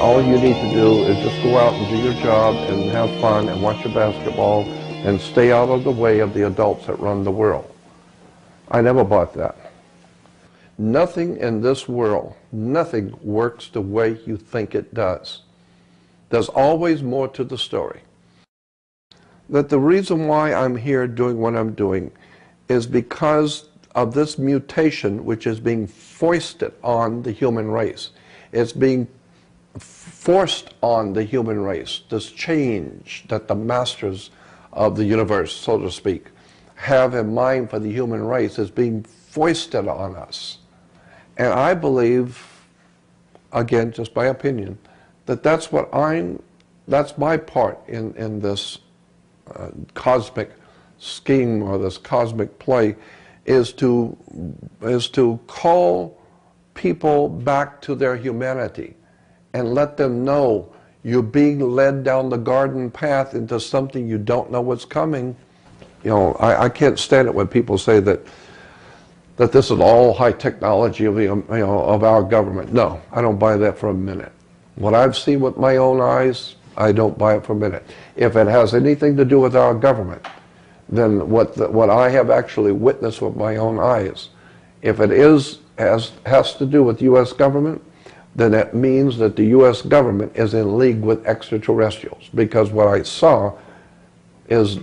All you need to do is just go out and do your job and have fun and watch your basketball and stay out of the way of the adults that run the world. I never bought that. Nothing in this world, nothing works the way you think it does. There's always more to the story. That the reason why I'm here doing what I'm doing is because of this mutation which is being foisted on the human race. It's being forced on the human race, this change that the masters of the universe, so to speak, have in mind for the human race is being foisted on us. And I believe, again, just my opinion, that that's my part in this cosmic scheme or this cosmic play, is to call people back to their humanity and let them know you're being led down the garden path into something you don't know what's coming. You know, I can't stand it when people say that this is all high technology of of our government. No, I don't buy that for a minute. What I've seen with my own eyes, I don't buy it for a minute. If it has anything to do with our government, then what I have actually witnessed with my own eyes, if it has to do with U.S. government, then it means that the U.S. government is in league with extraterrestrials, because what I saw is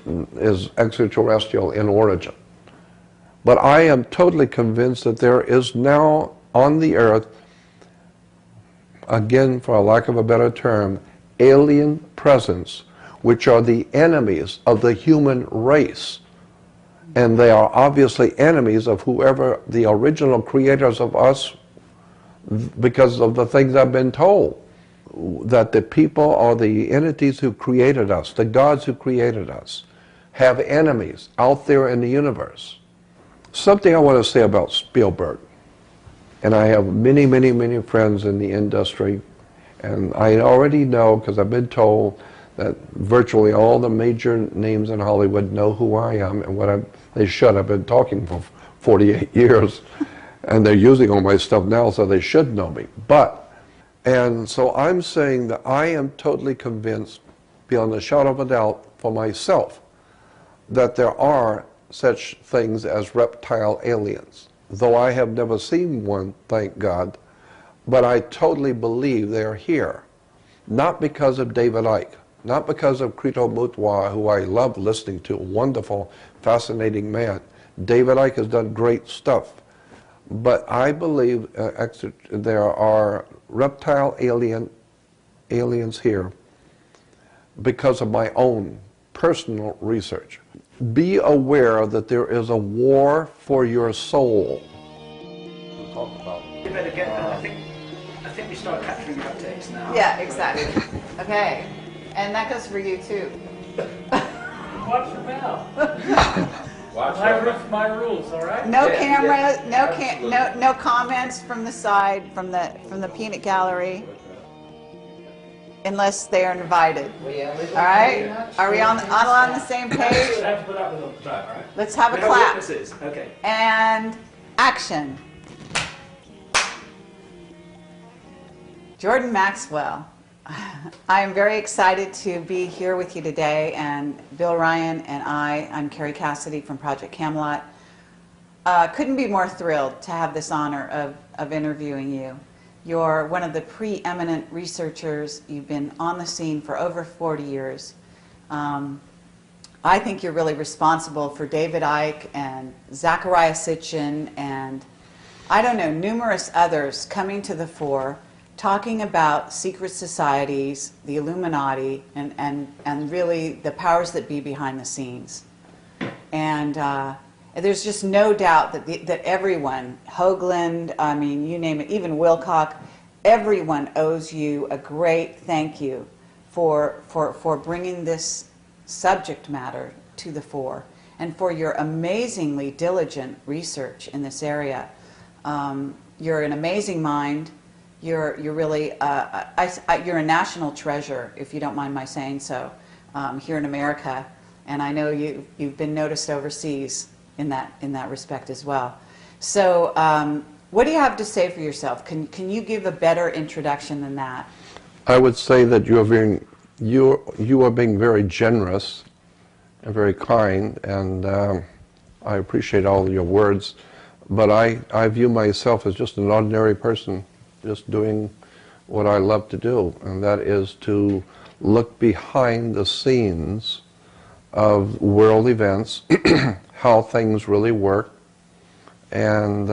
extraterrestrial in origin. But I am totally convinced that there is now on the earth, again, for a lack of a better term, alien presence, which are the enemies of the human race. And they are obviously enemies of whoever the original creators of us, because of the things I've been told, that the people or the entities who created us, the gods who created us, have enemies out there in the universe. Something I want to say about Spielberg, and I have many, many, many friends in the industry, and I already know, because I've been told, that virtually all the major names in Hollywood know who I am and what they should. I've been talking for 48 years. And they're using all my stuff now, so they should know me. And so I'm saying that I am totally convinced, beyond a shadow of a doubt, for myself, that there are such things as reptile aliens. Though I have never seen one, thank God, but I totally believe they're here. Not because of David Icke, not because of Krito Mutwa, who I love listening to, a wonderful, fascinating man. David Icke has done great stuff. But I believe there are reptile aliens here because of my own personal research. Be aware that there is a war for your soul. We'll talk about it. You better get that. I think we start capturing outtakes now. Yeah, exactly. Okay. And that goes for you too. Watch your mouth. My rules, all right? No camera, no comments from the side, from the peanut gallery, unless they are invited. All right? Are we all on the same page? Let's have a clap. Okay. And action. Jordan Maxwell. I am very excited to be here with you today, and Bill Ryan and I'm Carrie Cassidy from Project Camelot. Couldn't be more thrilled to have this honor of interviewing you. You're one of the preeminent researchers. You've been on the scene for over 40 years. I think you're really responsible for David Icke and Zecharia Sitchin and, I don't know, numerous others coming to the fore, talking about secret societies, the Illuminati, and really the powers that be behind the scenes. And There's just no doubt that everyone, Hoagland, I mean, you name it, even Wilcock, everyone owes you a great thank you for bringing this subject matter to the fore and for your amazingly diligent research in this area. You're an amazing mind. You're really, you're a national treasure, if you don't mind my saying so, here in America. And I know you've been noticed overseas in that respect as well. So what do you have to say for yourself? Can you give a better introduction than that? I would say that you are being very generous and very kind, and I appreciate all of your words, but I view myself as just an ordinary person, just doing what I love to do, and that is to look behind the scenes of world events, how things really work. And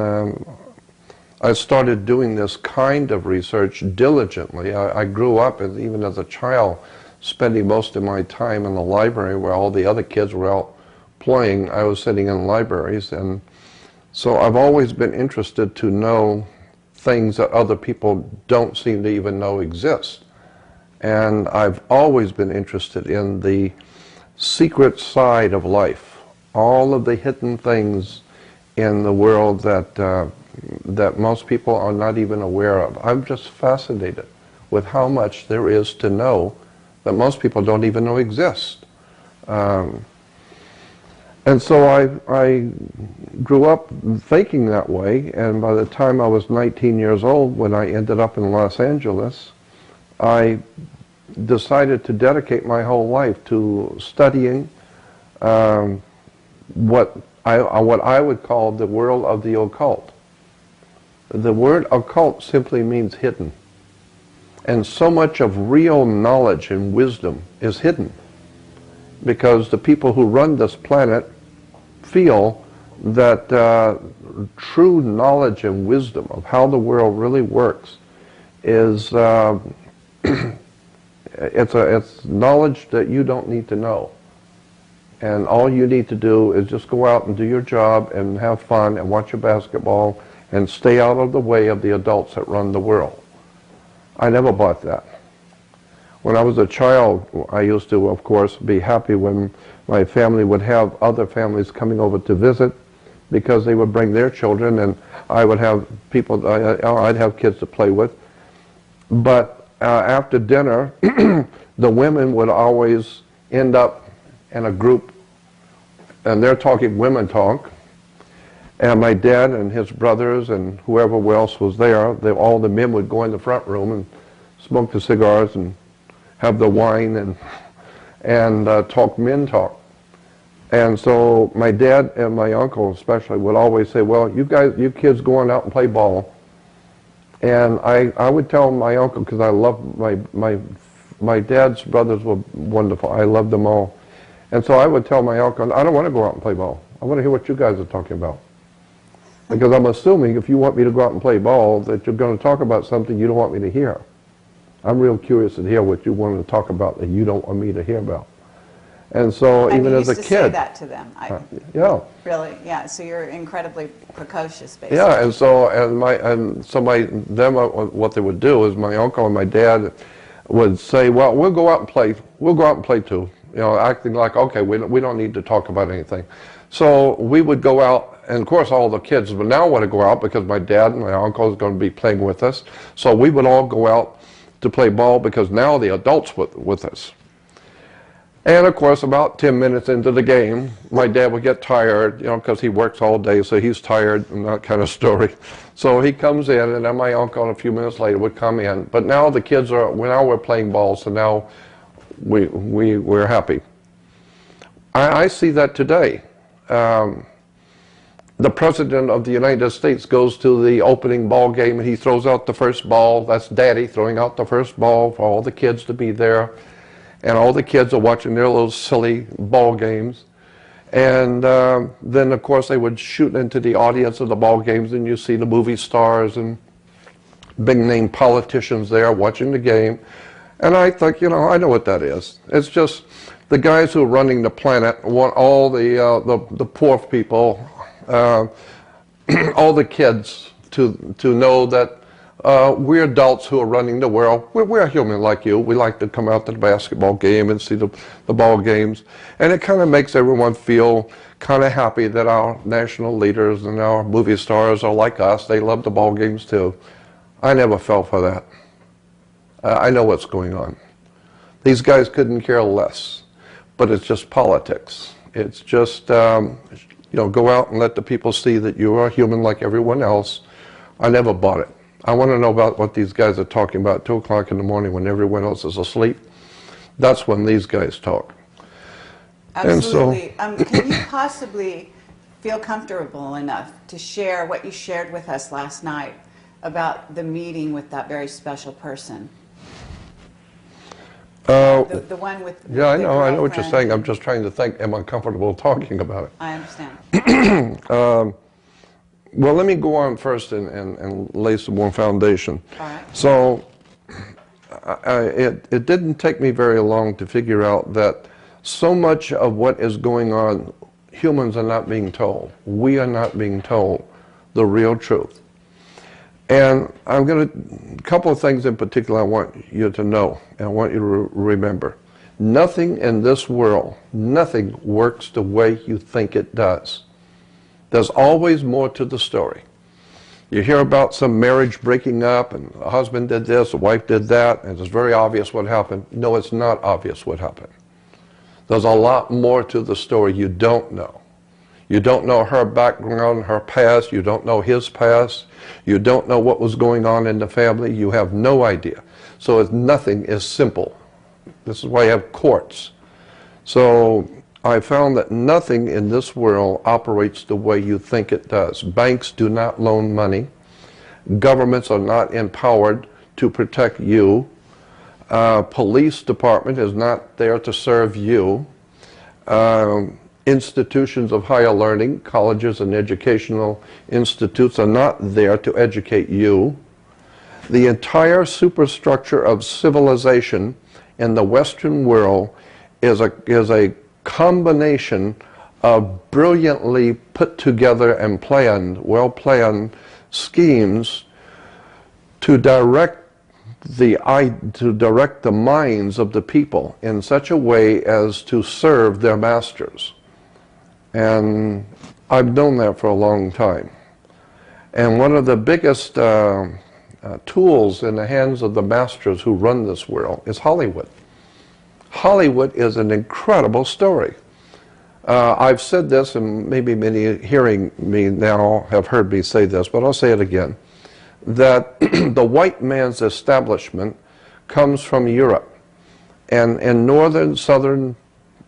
I started doing this kind of research diligently. I grew up, even as a child, spending most of my time in the library where all the other kids were out playing. I was sitting in libraries, and so I've always been interested to know things that other people don't seem to even know exist. And I've always been interested in the secret side of life, all of the hidden things in the world that most people are not even aware of. I'm just fascinated with how much there is to know that most people don't even know exists. And so I grew up thinking that way, and by the time I was 19 years old, when I ended up in Los Angeles, I decided to dedicate my whole life to studying what I would call the world of the occult. The word occult simply means hidden. And so much of real knowledge and wisdom is hidden because the people who run this planet feel that true knowledge and wisdom of how the world really works is it's knowledge that you don't need to know. And all you need to do is just go out and do your job and have fun and watch your basketball and stay out of the way of the adults that run the world. I never bought that. When I was a child, I used to, of course, be happy when my family would have other families coming over to visit because they would bring their children and I would have people, I'd have kids to play with. But after dinner, the women would always end up in a group and they're talking women talk. And my dad and his brothers and whoever else was there, all the men would go in the front room and smoke the cigars and have the wine and talk men talk. And so my dad and my uncle especially would always say, well, you kids go on out and play ball. And I would tell my uncle, because I loved my dad's brothers were wonderful. I loved them all. And so I would tell my uncle, I don't want to go out and play ball. I want to hear what you guys are talking about. Because I'm assuming if you want me to go out and play ball, that you're going to talk about something you don't want me to hear. I'm real curious to hear what you want to talk about that you don't want me to hear about. And so even as a kid... You used to say that to them. Yeah. Really, yeah. So you're incredibly precocious, basically. Yeah, and so what they would do is my uncle and my dad would say, well, we'll go out and play too. You know, acting like, okay, we don't need to talk about anything. So we would go out, and of course all the kids would now want to go out because my dad and my uncle is going to be playing with us. So we would all go out to play ball because now the adults were with us. And of course about 10 minutes into the game, my dad would get tired, you know, because he works all day, so he's tired and that kind of story. So he comes in, and then my uncle a few minutes later would come in. But now the kids we're playing ball, so now we're happy. I see that today. The President of the United States goes to the opening ball game and he throws out the first ball. That's Daddy throwing out the first ball for all the kids to be there. And all the kids are watching their little silly ball games. And then, of course, they would shoot into the audience of the ball games, and you see the movie stars and big-name politicians there watching the game. And I think, you know, I know what that is. It's just the guys who are running the planet want all the poor people, all the kids to know that we're adults who are running the world. We're human like you. We like to come out to the basketball game and see the ball games. And it kind of makes everyone feel kind of happy that our national leaders and our movie stars are like us. They love the ball games too. I never fell for that. I know what's going on. These guys couldn't care less. But it's just politics. It's just, you know, go out and let the people see that you are human like everyone else. I never bought it. I want to know about what these guys are talking about at 2 o'clock in the morning when everyone else is asleep. That's when these guys talk. Absolutely. Can you possibly feel comfortable enough to share what you shared with us last night about the meeting with that very special person? The one with yeah, I know what you're saying. I'm just trying to think, am I comfortable talking about it? I understand. Well, let me go on first and lay some more foundation. All right. So it didn't take me very long to figure out that so much of what is going on, humans are not being told. We are not being told the real truth. And I'm going to, a couple of things in particular I want you to know, and I want you to remember. Nothing in this world, nothing works the way you think it does. There's always more to the story. You hear about some marriage breaking up, and the husband did this, the wife did that, and it's very obvious what happened. No, it's not obvious what happened. There's a lot more to the story you don't know. You don't know her background, her past. You don't know his past. You don't know what was going on in the family. You have no idea. So nothing is simple. This is why you have courts. So I found that nothing in this world operates the way you think it does. Banks do not loan money. Governments are not empowered to protect you. Police department is not there to serve you. Institutions of higher learning, colleges and educational institutes are not there to educate you. The entire superstructure of civilization in the Western world is a combination of brilliantly put together and planned, well-planned schemes to direct the minds of the people in such a way as to serve their masters. And I've known that for a long time. And one of the biggest tools in the hands of the masters who run this world is Hollywood. Hollywood is an incredible story. I've said this, and maybe many hearing me now have heard me say this, but I'll say it again, that the white man's establishment comes from Europe. And in northern, southern,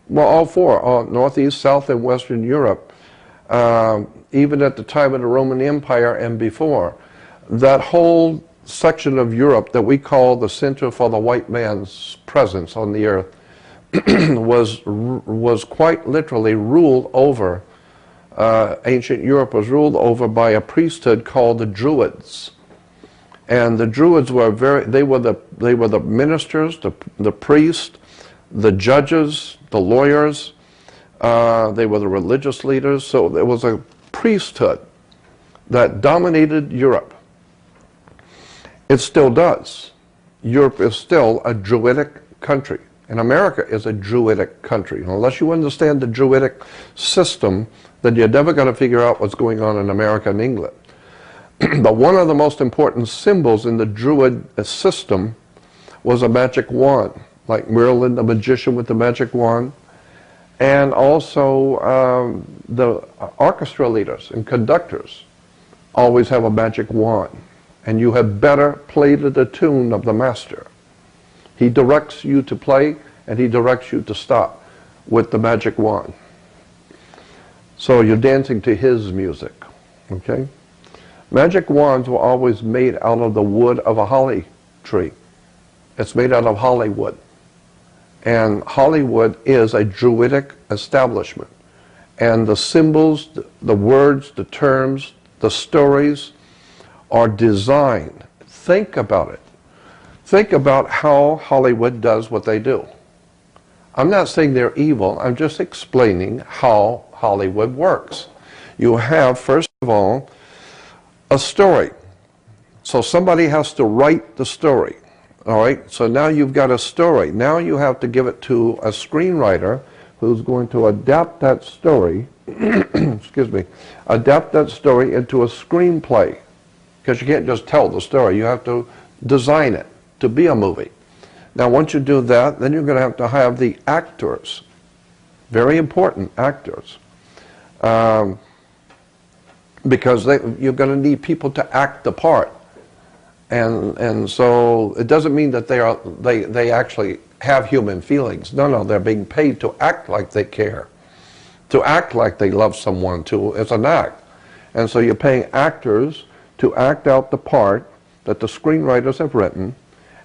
well, all four, Northeast, South, and Western Europe, even at the time of the Roman Empire and before, that whole section of Europe that we call the center for the white man's presence on the earth was quite literally ruled over, ancient Europe was ruled over by a priesthood called the Druids. And the Druids were they were the ministers, the priests, the judges, the lawyers, they were the religious leaders. So there was a priesthood that dominated Europe. It still does. Europe is still a Druidic country, and America is a Druidic country. And unless you understand the Druidic system, then you're never going to figure out what's going on in America and England. But one of the most important symbols in the Druid system was a magic wand, like Merlin, the magician with the magic wand, and also the orchestra leaders and conductors always have a magic wand, and you have better play to the tune of the master. He directs you to play, and he directs you to stop with the magic wand. So you're dancing to his music, okay? Magic wands were always made out of the wood of a holly tree. It's made out of Hollywood. And Hollywood is a Druidic establishment. And the symbols, the words, the terms, the stories are designed. Think about it. Think about how Hollywood does what they do. I'm not saying they're evil, I'm just explaining how Hollywood works. You have, first of all, a story. So somebody has to write the story, all right? So now you've got a story. Now you have to give it to a screenwriter who's going to adapt that story, excuse me, adapt that story into a screenplay. Because you can't just tell the story, you have to design it to be a movie. Now once you do that, then you're going to have the actors, very important actors, because you're going to need people to act the part. And so it doesn't mean that they actually have human feelings. No, they're being paid to act like they care, to act like they love someone. It's an act. And so you're paying actors to act out the part that the screenwriters have written,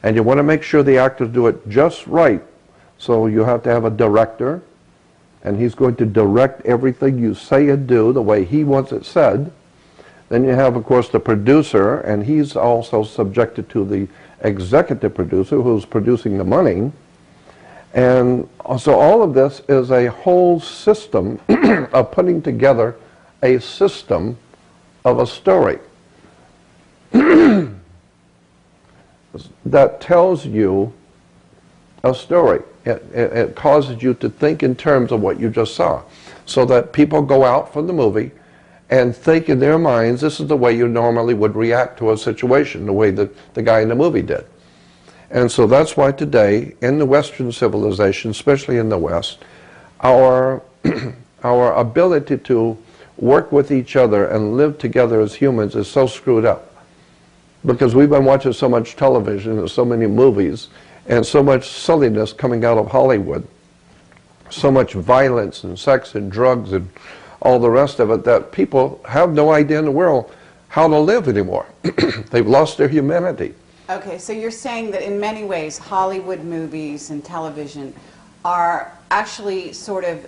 and you want to make sure the actors do it just right. So you have to have a director, and he's going to direct everything you say and do the way he wants it said. Then you have, of course, the producer, and he's also subjected to the executive producer who's producing the money. And so all of this is a whole system of putting together a system of a story that tells you a story. It causes you to think in terms of what you just saw, so that people go out from the movie and think in their minds, this is the way you normally would react to a situation, the way that the guy in the movie did. And so that's why today, in the Western civilization, especially in the West, our ability to work with each other and live together as humans is so screwed up. Because we've been watching so much television and so many movies and so much silliness coming out of Hollywood, so much violence and sex and drugs and all the rest of it, that people have no idea in the world how to live anymore. They've lost their humanity. Okay, so you're saying that in many ways Hollywood movies and television are actually sort of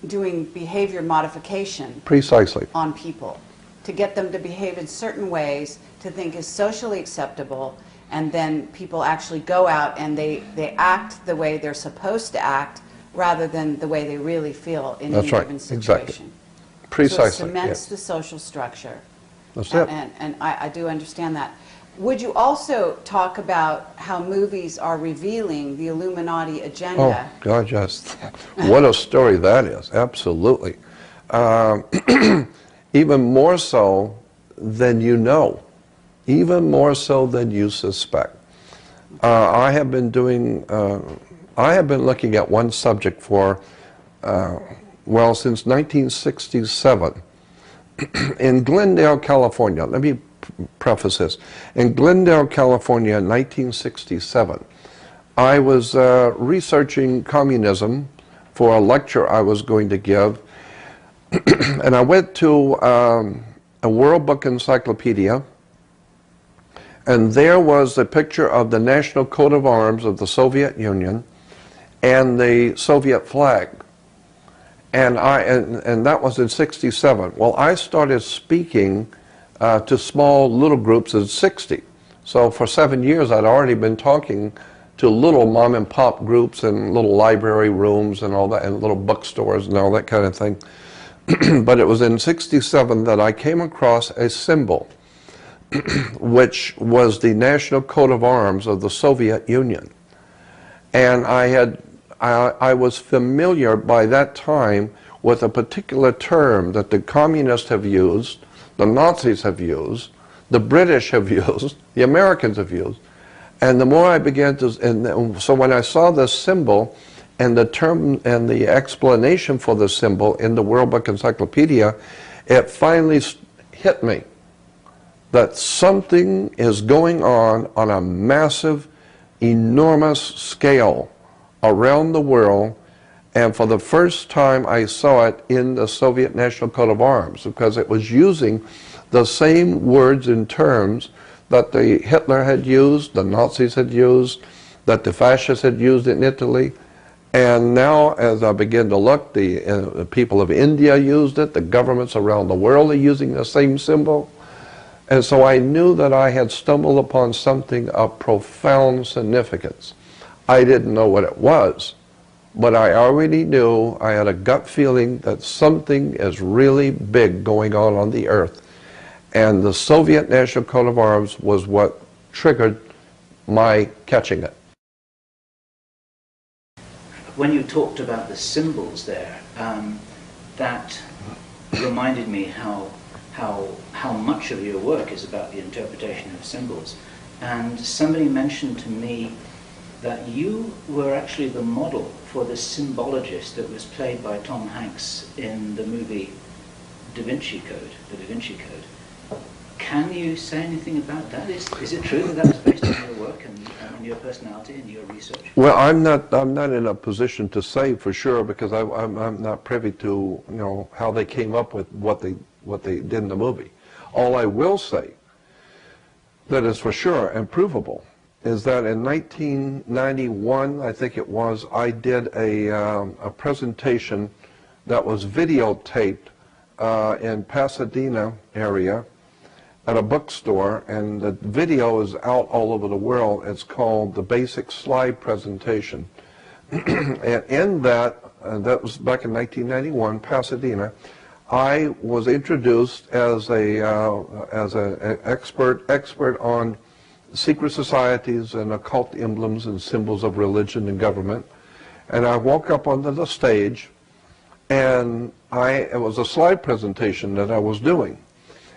doing behavior modification Precisely. on people to get them to behave in certain ways to think is socially acceptable, and then people actually go out and they act the way they're supposed to act rather than the way they really feel in any given situation. Exactly. Precisely. So it cements yes. the social structure. That's it. And I do understand that. Would you also talk about how movies are revealing the Illuminati agenda? Oh, God, yes. What a story that is. Absolutely. Even more so than you know. Even more so than you suspect. I have been looking at one subject for, well, since 1967. In Glendale, California, let me preface this. In Glendale, California, in 1967, I was researching communism for a lecture I was going to give, and I went to a World Book Encyclopedia, and there was a picture of the national coat of arms of the Soviet Union and the Soviet flag. And that was in 67. Well, I started speaking to small little groups in 60. So for 7 years I'd already been talking to little mom and pop groups and little library rooms and all that, and little bookstores and all that kind of thing. But it was in 67 that I came across a symbol which was the national coat of arms of the Soviet Union. And I was familiar by that time with a particular term that the communists have used, the Nazis have used, the British have used, the Americans have used. And the more I began to, and so when I saw this symbol and the term and the explanation for the symbol in the World Book Encyclopedia, it finally hit me that something is going on a massive, enormous scale around the world, and for the first time I saw it in the Soviet National Coat of Arms, because it was using the same words and terms that the Hitler had used, the Nazis had used, that the fascists had used in Italy. And now as I begin to look, the people of India used it, the governments around the world are using the same symbol. And so I knew that I had stumbled upon something of profound significance. I didn't know what it was, but I already knew, I had a gut feeling that something is really big going on the earth. And the Soviet national coat of arms was what triggered my catching it. When you talked about the symbols there, that reminded me how much of your work is about the interpretation of symbols. And somebody mentioned to me that you were actually the model for the symbologist that was played by Tom Hanks in the movie Da Vinci Code, the Da Vinci Code. Can you say anything about that? Is it true that that was based on your work and your personality and your research? Well, I'm not in a position to say for sure, because I'm not privy to, you know, how they came up with what they did in the movie. All I will say that is for sure and provable is that in 1991, I think it was, I did a presentation that was videotaped in Pasadena area at a bookstore, and the video is out all over the world. It's called The Basic Slide Presentation. And in that, that was back in 1991, Pasadena, I was introduced as an expert on secret societies and occult emblems and symbols of religion and government. And I walked up onto the stage, and it was a slide presentation that I was doing.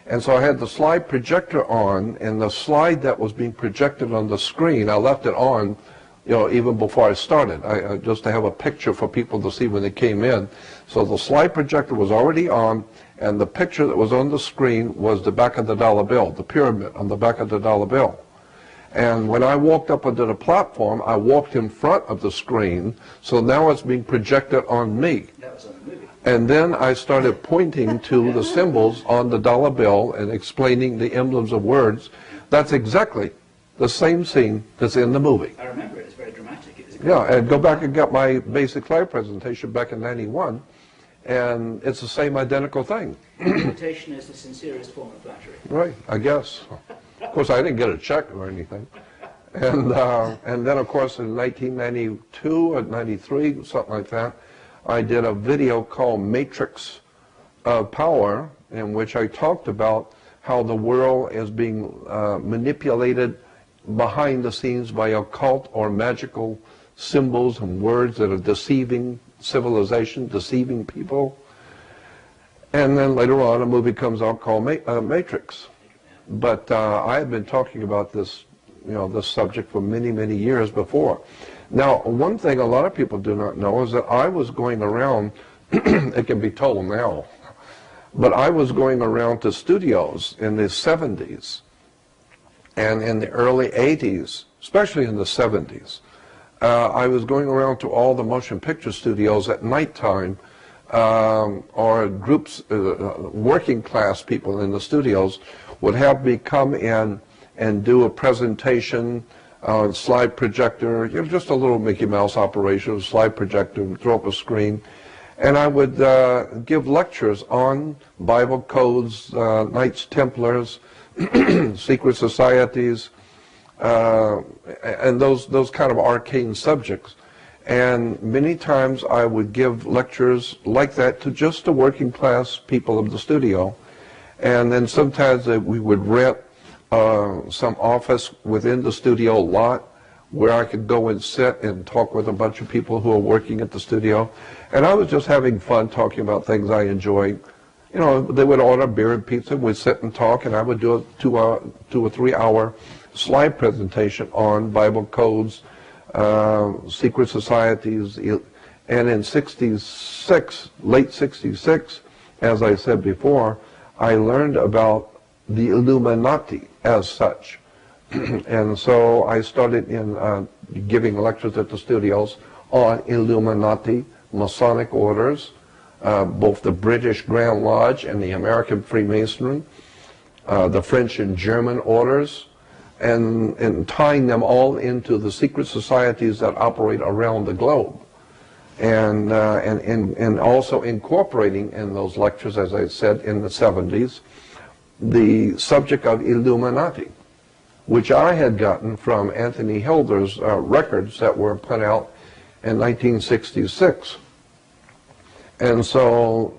And so I had the slide projector on, and the slide that was being projected on the screen, I left it on, you know, even before I started, just to have a picture for people to see when they came in. So the slide projector was already on, and the picture that was on the screen was the back of the dollar bill, the pyramid on the back of the dollar bill. And when I walked up onto the platform, I walked in front of the screen, so now it's being projected on me. That was on the movie. And then I started pointing to the symbols on the dollar bill and explaining the emblems of words. That's exactly the same scene that's in the movie. I remember it. It's very dramatic. Yeah, and go back and get my basic slide presentation back in '91, and it's the same identical thing. Imitation is the sincerest form of flattery. Right, I guess. Of course, I didn't get a check or anything. And then, of course, in 1992 or 93, something like that, I did a video called Matrix of Power, in which I talked about how the world is being manipulated behind the scenes by occult or magical symbols and words that are deceiving civilization, deceiving people. And then later on, a movie comes out called Matrix. But I had been talking about this, you know, this subject for many, many years before. Now, one thing a lot of people do not know is that I was going around, it can be told now, but I was going around to studios in the 70s and in the early 80s, especially in the 70s. I was going around to all the motion picture studios at nighttime, or groups, working class people in the studios would have me come in and do a presentation, slide projector, you know, just a little Mickey Mouse operation, slide projector, throw up a screen, and I would give lectures on Bible codes, Knights Templars, secret societies, and those kind of arcane subjects. And many times I would give lectures like that to just the working class people of the studio. And then sometimes we would rent some office within the studio lot where I could go and sit and talk with a bunch of people who are working at the studio. And I was just having fun talking about things I enjoyed. You know, they would order beer and pizza, we'd sit and talk, and I would do a 2 or 3 hour slide presentation on Bible codes, secret societies. And in '66, late '66, as I said before, I learned about the Illuminati as such. And so I started in giving lectures at the studios on Illuminati, Masonic orders, both the British Grand Lodge and the American Freemasonry, the French and German orders, and tying them all into the secret societies that operate around the globe. And also incorporating in those lectures, as I said, in the 70s, the subject of Illuminati, which I had gotten from Anthony Hilder's records that were put out in 1966. And so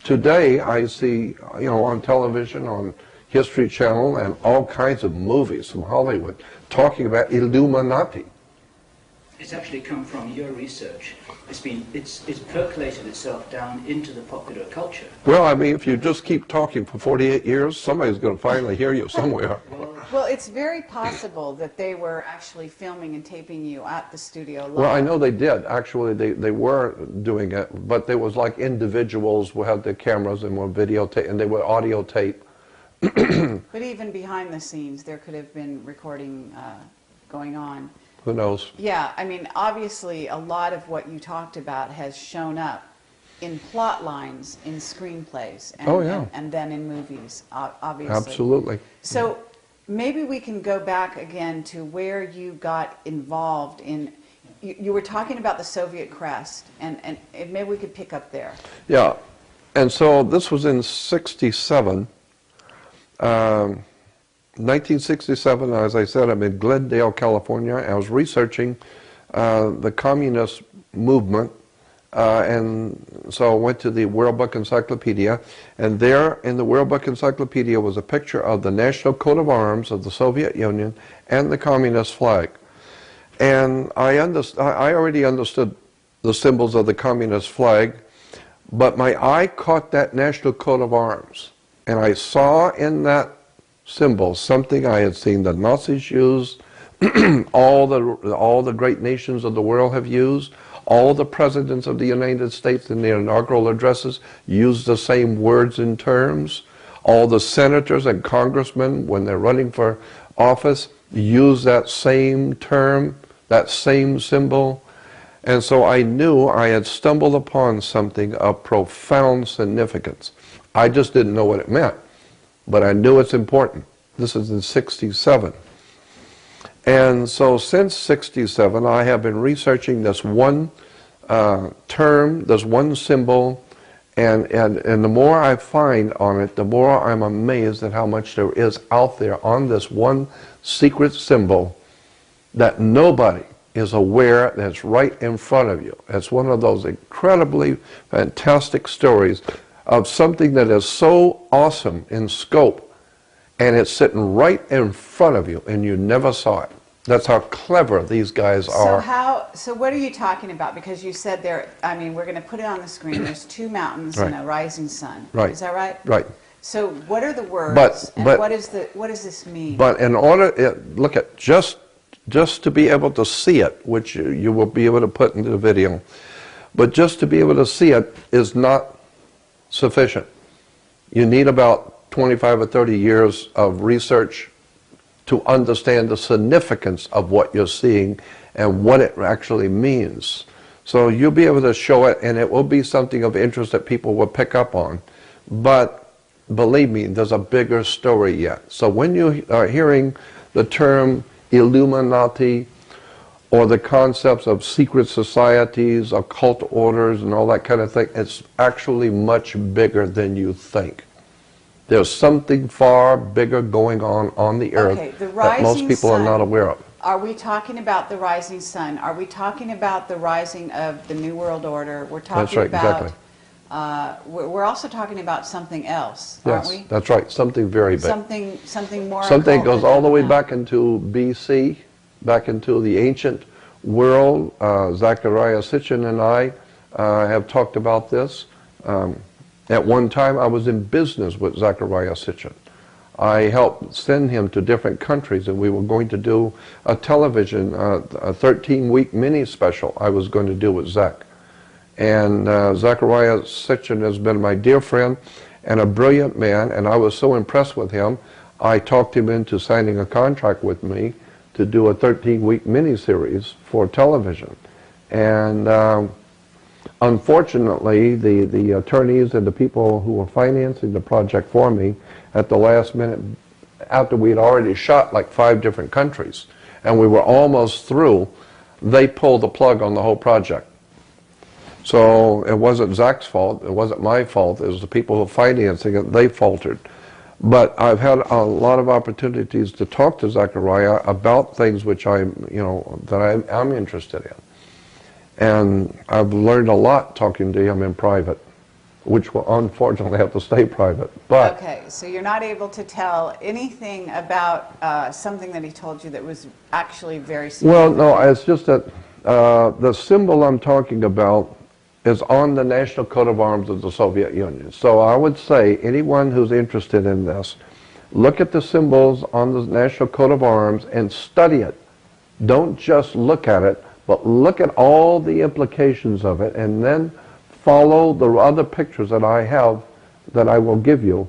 today I see, on television, on History Channel, and all kinds of movies from Hollywood talking about Illuminati. It's actually come from your research. It's percolated itself down into the popular culture. Well, I mean, if you just keep talking for 48 years, somebody's going to finally hear you somewhere. Well, it's very possible that they were actually filming and taping you at the studio live. Well, I know they did. Actually, they were doing it, but there was like individuals who had their cameras and were videotape, and they would audio tape. But even behind the scenes, there could have been recording going on. Who knows? Yeah, I mean, obviously, a lot of what you talked about has shown up in plot lines, in screenplays, and, and then in movies, obviously. Absolutely. So maybe we can go back again to where you got involved in. You were talking about the Soviet crest, and maybe we could pick up there. Yeah, and so this was in '67. 1967, as I said, I'm in Glendale, California. I was researching the communist movement, and so I went to the World Book Encyclopedia, and there in the World Book Encyclopedia was a picture of the national coat of arms of the Soviet Union and the communist flag. And I already understood the symbols of the communist flag, but my eye caught that national coat of arms, and I saw in that symbol something I had seen the Nazis use, all the great nations of the world have used, all the presidents of the United States in their inaugural addresses use the same words and terms, all the senators and congressmen when they're running for office use that same term, that same symbol. And so I knew I had stumbled upon something of profound significance. I just didn't know what it meant, but I knew it's important. This is in '67. And so since '67, I have been researching this one term, this one symbol, and the more I find on it, the more I'm amazed at how much there is out there on this one secret symbol that nobody is aware that's right in front of you. It's one of those incredibly fantastic stories of something that is so awesome in scope, and it's sitting right in front of you, and you never saw it. That's how clever these guys are. So what are you talking about? Because you said there, I mean, we're going to put it on the screen. There's two mountains and a rising sun. Right. Is that right? Right. So what are the words, and what does this mean? But in order, look at, just to be able to see it, which you will be able to put into the video, but just to be able to see it is not sufficient. You need about 25 or 30 years of research to understand the significance of what you're seeing and what it actually means. So you'll be able to show it, and it will be something of interest that people will pick up on. But believe me, there's a bigger story yet. So when you are hearing the term Illuminati, or the concepts of secret societies, occult orders, and all that kind of thing, it's actually much bigger than you think. There's something far bigger going on the earth that most people are not aware of. Are we talking about the rising sun? Are we talking about the rising of the New World Order? We're talking exactly. We're also talking about something else, aren't we? Yes, that's right. Something very big. Something more. Something goes all the way back into BC, back into the ancient world. Zachariah Sitchin and I have talked about this. At one time, I was in business with Zachariah Sitchin. I helped send him to different countries, and we were going to do a television, a 13-week mini special I was going to do with Zach. And Zachariah Sitchin has been my dear friend and a brilliant man, and I was so impressed with him, I talked him into signing a contract with me to do a 13-week miniseries for television. And unfortunately, the attorneys and the people who were financing the project for me, at the last minute, after we had already shot like 5 different countries, and we were almost through, they pulled the plug on the whole project. So it wasn't Zach's fault, it wasn't my fault, it was the people who were financing it, they faltered. But I've had a lot of opportunities to talk to Zachariah about things which I'm interested in. And I've learned a lot talking to him in private, which will unfortunately have to stay private. But Okay, so you're not able to tell anything about something that he told you that was actually very well, significant? no, it's just that the symbol I'm talking about is on the National Coat of Arms of the Soviet Union. So I would say anyone who's interested in this, look at the symbols on the National Coat of Arms and study it. Don't just look at it, but look at all the implications of it, and then follow the other pictures that I have that I will give you,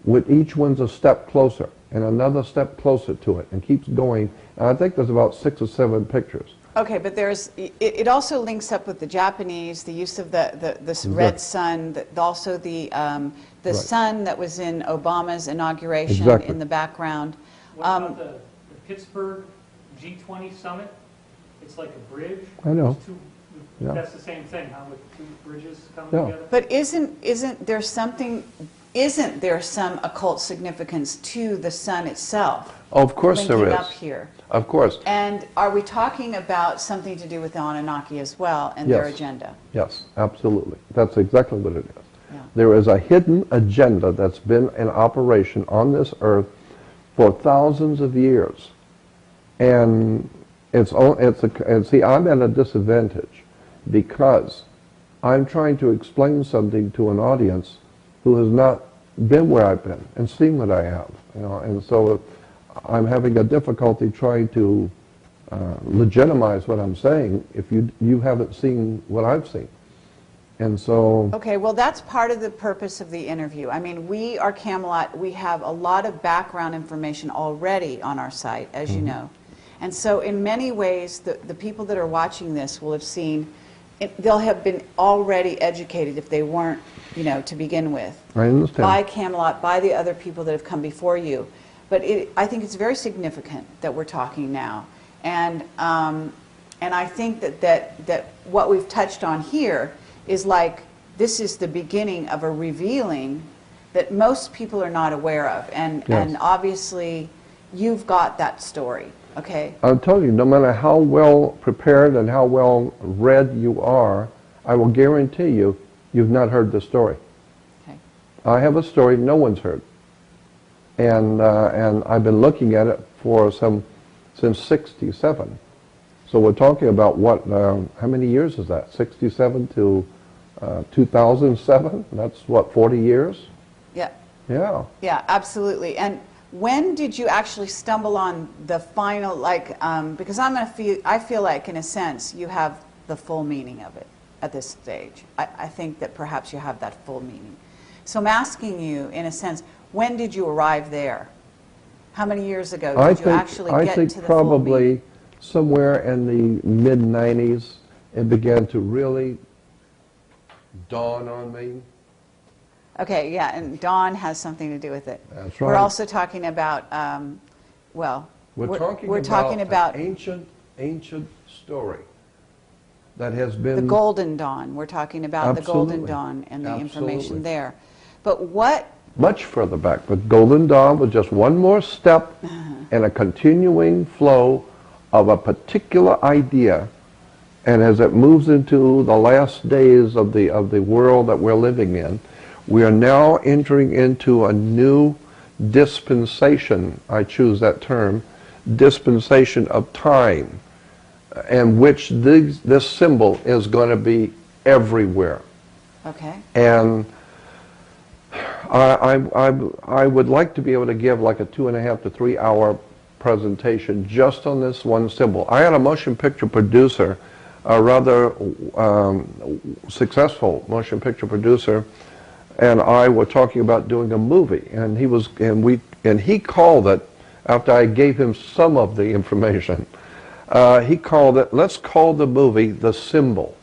with each one's a step closer and another step closer to it, and keeps going. And I think there's about 6 or 7 pictures. Okay, but it also links up with the Japanese, the use of this red sun, also the Right. sun that was in Obama's inauguration Exactly. in the background. What about the Pittsburgh G20 summit? It's like a bridge. I know. There's two- Yeah. That's the same thing, how with two bridges coming Yeah. together? But isn't there some occult significance to the sun itself? Of course there linking is. up here? Of course. And are we talking about something to do with the Anunnaki as well and their Yes. agenda? Yes, absolutely. That's exactly what it is. Yeah. There is a hidden agenda that's been in operation on this earth for thousands of years. And see, I'm at a disadvantage because I'm trying to explain something to an audience who has not been where I've been and seen what I have. And so I'm having a difficulty trying to legitimize what I'm saying if you haven't seen what I've seen. And so, Okay, well, that's part of the purpose of the interview. I mean, we are Camelot. We have a lot of background information already on our site, as you know. And so in many ways, the people that are watching this will have seen, they'll have been already educated if they weren't, to begin with. I understand. By Camelot, by the other people that have come before you. But I think it's very significant that we're talking now. And I think that what we've touched on here is like, this is the beginning of a revealing that most people are not aware of. And obviously, you've got that story, okay? I'll tell you, no matter how well prepared and how well read you are, I will guarantee you've not heard the story. Okay. I have a story no one's heard. And I've been looking at it since '67. So we're talking about what, how many years is that? 67 to 2007? That's what, 40 years? Yeah. Yeah. Yeah, absolutely. And when did you actually stumble on the final, because I feel like, in a sense, you have the full meaning of it at this stage. I think that perhaps you have that full meaning. So I'm asking you, in a sense, when did you arrive there? How many years ago did you actually get to the full meaning? I think probably somewhere in the mid-90s, it began to really dawn on me. Okay, yeah, and dawn has something to do with it. That's We're right. also talking about, We're talking about an ancient story that has been... the Golden Dawn. We're talking about the Golden Absolutely. Dawn and the Absolutely. information there. But what... Much further back, but Golden Dawn was just one more step in a continuing flow of a particular idea. And as it moves into the last days of the world that we're living in, we are now entering into a new dispensation, I choose that term, dispensation of time, in which this symbol is going to be everywhere. Okay. And I would like to be able to give like a 2.5 to 3 hour presentation just on this one symbol. I had a motion picture producer, a rather successful motion picture producer, and I were talking about doing a movie, and he called it, after I gave him some of the information, he called it, let's call the movie The Symbol.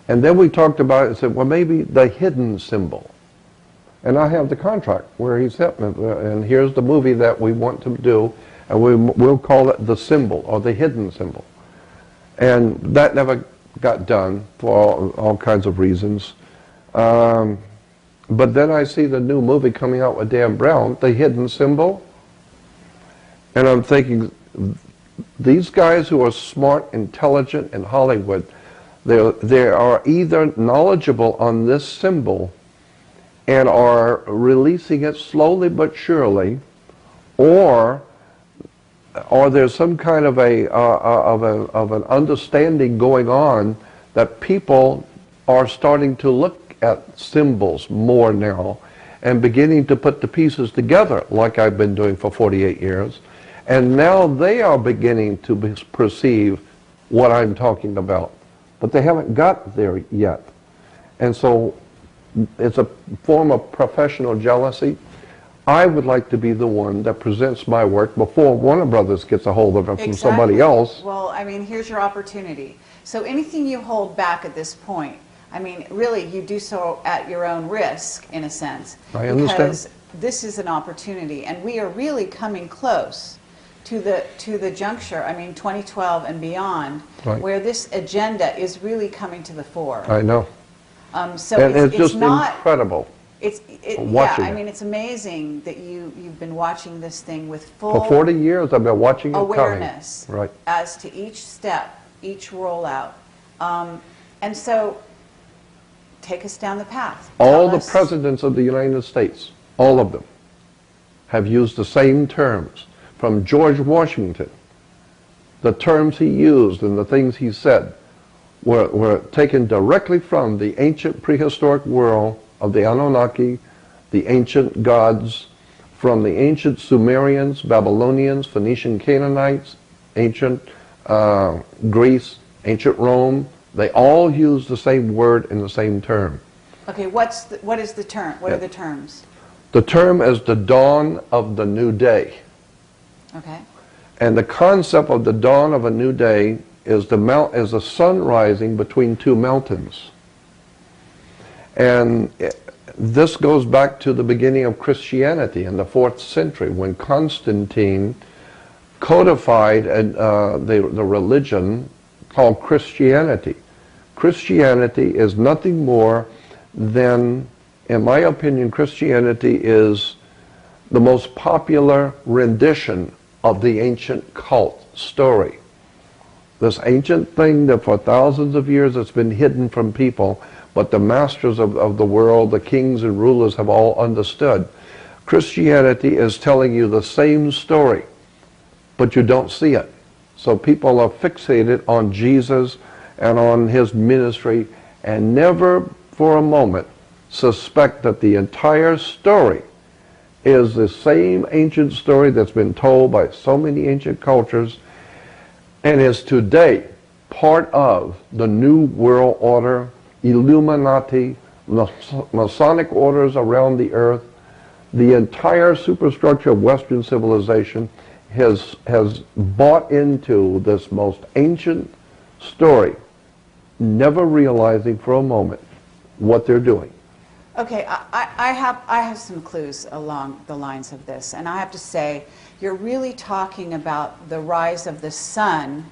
And then we talked about it and said, well, maybe the hidden symbol. And I have the contract where he sent me, and here's the movie that we want to do, and we'll call it The Symbol, or The Hidden Symbol. And that never got done for all kinds of reasons. But then I see the new movie coming out with Dan Brown, The Hidden Symbol. And I'm thinking, these guys who are smart, intelligent in Hollywood, They are either knowledgeable on this symbol and are releasing it slowly but surely, or there's some kind of an understanding going on that people are starting to look at symbols more now and beginning to put the pieces together like I've been doing for 48 years. And now they are beginning to perceive what I'm talking about. But they haven't got there yet. And so it's a form of professional jealousy. I would like to be the one that presents my work before Warner Brothers gets a hold of it from somebody else. Well, I mean, here's your opportunity. So anything you hold back at this point, I mean, really, you do so at your own risk, in a sense. I understand. Because this is an opportunity, and we are really coming close to the juncture, I mean, 2012 and beyond, Right. where this agenda is really coming to the fore. I know. So And it's just not incredible. Watching I it. mean, it's amazing that you've been watching this thing with full For 40 years I've been watching it awareness coming. Right. as to each step, each rollout. And so, take us down the path. All Tell the us- presidents of the United States, all of them, have used the same terms. From George Washington, the terms he used and the things he said were taken directly from the ancient prehistoric world of the Anunnaki, the ancient gods, from the ancient Sumerians, Babylonians, Phoenician Canaanites, ancient Greece, ancient Rome. They all use the same word in the same term. Okay, what is the term? What are the terms? The term is the dawn of the new day. Okay. And the concept of the dawn of a new day is the sun rising between two mountains. And this goes back to the beginning of Christianity in the 4th century when Constantine codified the religion called Christianity. Christianity is nothing more than, in my opinion, Christianity is the most popular rendition of the ancient cult story. This ancient thing that for thousands of years has been hidden from people, but the masters of the world, the kings and rulers have all understood. Christianity is telling you the same story, but you don't see it. So people are fixated on Jesus and on his ministry and never for a moment suspect that the entire story is the same ancient story that's been told by so many ancient cultures and is today part of the New World Order, Illuminati, Masonic orders around the earth. The entire superstructure of Western civilization has bought into this most ancient story, never realizing for a moment what they're doing. Okay, I have some clues along the lines of this, and I have to say, you're really talking about the rise of the sun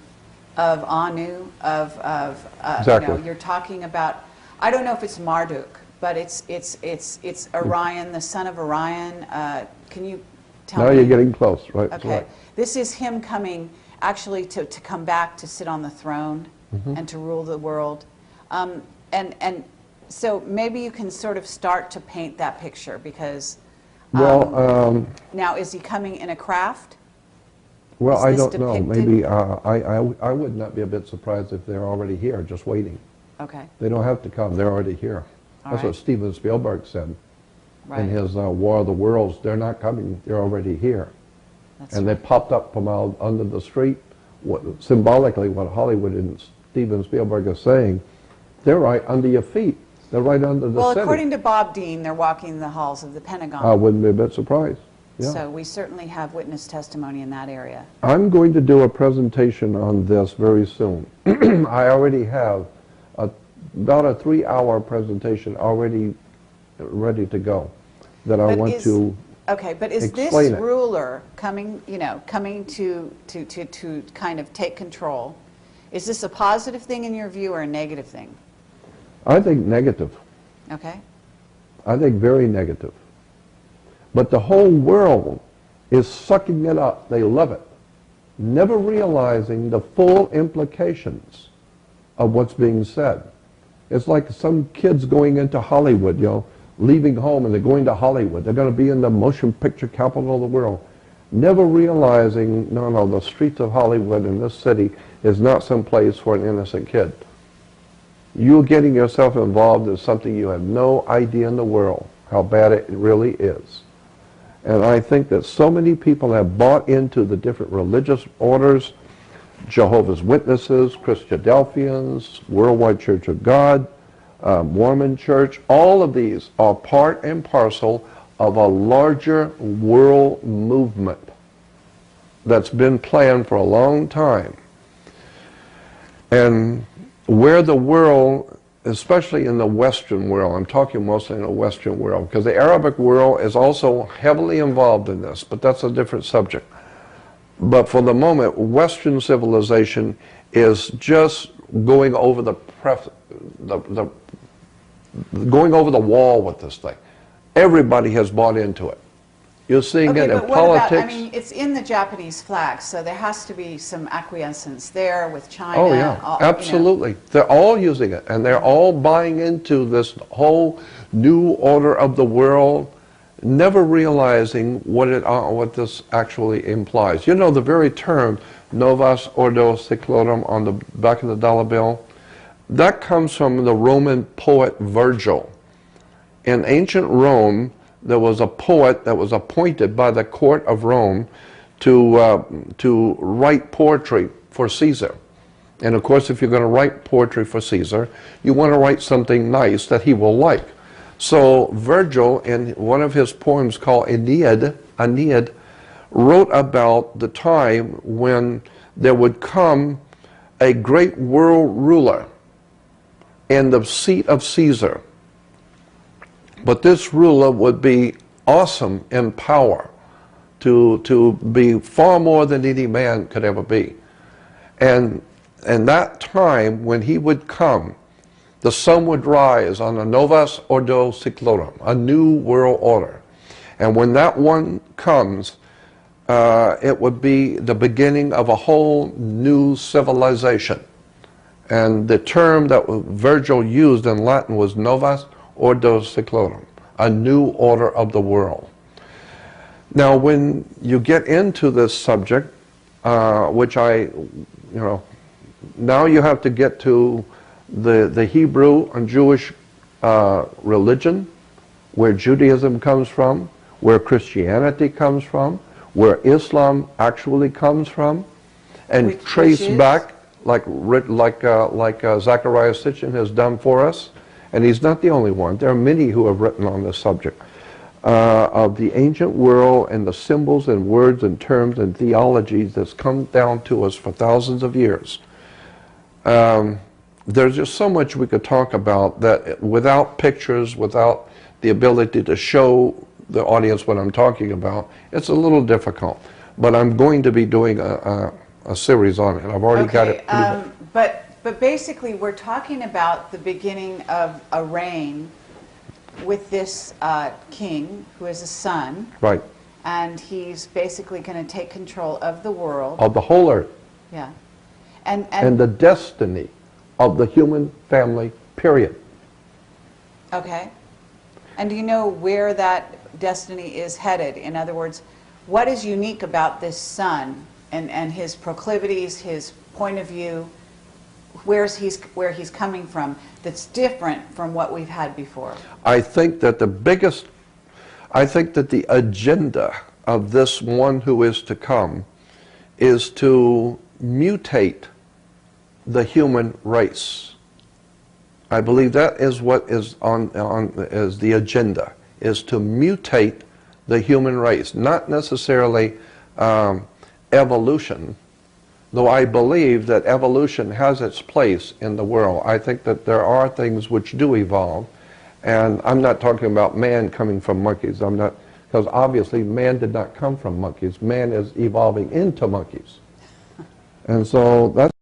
of Anu, Exactly. you're talking about, I don't know if it's Marduk, but it's Orion, the son of Orion. Can you tell me? Now you're getting close, right? Okay, Right. this is him coming actually to come back to sit on the throne and to rule the world, and so maybe you can sort of start to paint that picture because now is he coming in a craft? Well, Is I this don't know. depicted? Maybe I would not be a bit surprised if they're already here, just waiting. Okay, They don't have to come. They're already here. All That's right. what Steven Spielberg said right. in his War of the Worlds. They're not coming. They're already here. That's And right. they popped up from out under the street. Symbolically, what Hollywood and Steven Spielberg are saying, they're right under your feet. They're right under the Well, city. according to Bob Dean, they're walking the halls of the Pentagon. I wouldn't be a bit surprised. Yeah. So we certainly have witness testimony in that area. I'm going to do a presentation on this very soon. I already have about a 3-hour presentation already ready to go that I But want to Okay, but is this explain it. ruler coming to kind of take control? Is this a positive thing in your view or a negative thing? I think negative. Okay. I think very negative. But the whole world is sucking it up. They love it, never realizing the full implications of what's being said. It's like some kids going into Hollywood, leaving home and they're going to Hollywood. They're going to be in the motion picture capital of the world, never realizing, no, the streets of Hollywood in this city is not some place for an innocent kid. You're getting yourself involved in something you have no idea in the world how bad it really is. And I think that so many people have bought into the different religious orders, Jehovah's Witnesses, Christadelphians, Worldwide Church of God, Mormon Church. All of these are part and parcel of a larger world movement that's been planned for a long time. And where the world, especially in the Western world, I'm talking mostly in the Western world, because the Arabic world is also heavily involved in this, but that's a different subject. But for the moment, Western civilization is just going over going over the wall with this thing. Everybody has bought into it. You're seeing it in politics. About, I mean, it's in the Japanese flag, so there has to be some acquiescence there with China. Oh yeah, absolutely. They're all using it, and they're all buying into this whole new order of the world, never realizing what this actually implies. The very term Novus Ordo Seclorum on the back of the dollar bill, that comes from the Roman poet Virgil. In ancient Rome, there was a poet that was appointed by the court of Rome to write poetry for Caesar. And of course, if you're going to write poetry for Caesar, you want to write something nice that he will like. So Virgil, in one of his poems called Aeneid, wrote about the time when there would come a great world ruler in the seat of Caesar. But this ruler would be awesome in power, to be far more than any man could ever be. And that time when he would come, the sun would rise on a Novus Ordo Seclorum, a new world order. And when that one comes, it would be the beginning of a whole new civilization. And the term that Virgil used in Latin was Novus Ordo Seclorum, a new order of the world. Now, when you get into this subject, which now you have to get to the Hebrew and Jewish religion, where Judaism comes from, where Christianity comes from, where Islam actually comes from, and trace back like Zachariah Sitchin has done for us. And he's not the only one. There are many who have written on this subject of the ancient world and the symbols and words and terms and theologies that's come down to us for thousands of years. There's just so much we could talk about that without pictures, without the ability to show the audience what I'm talking about, it's a little difficult. But I'm going to be doing a series on it. I've already got it. But basically, we're talking about the beginning of a reign with this king who is a son. Right. And he's basically going to take control of the world. Of the whole earth. Yeah. And the destiny of the human family, period. Okay. And do you know where that destiny is headed? In other words, what is unique about this son and his proclivities, his point of view, where he's coming from, that's different from what we've had before? I think that the agenda of this one who is to come is to mutate the human race. I believe that is what is as the agenda, is to mutate the human race, not necessarily evolution, though I believe that evolution has its place in the world. I think that there are things which do evolve, and I'm not talking about man coming from monkeys. I'm not, because obviously man did not come from monkeys. Man is evolving into monkeys. And so that's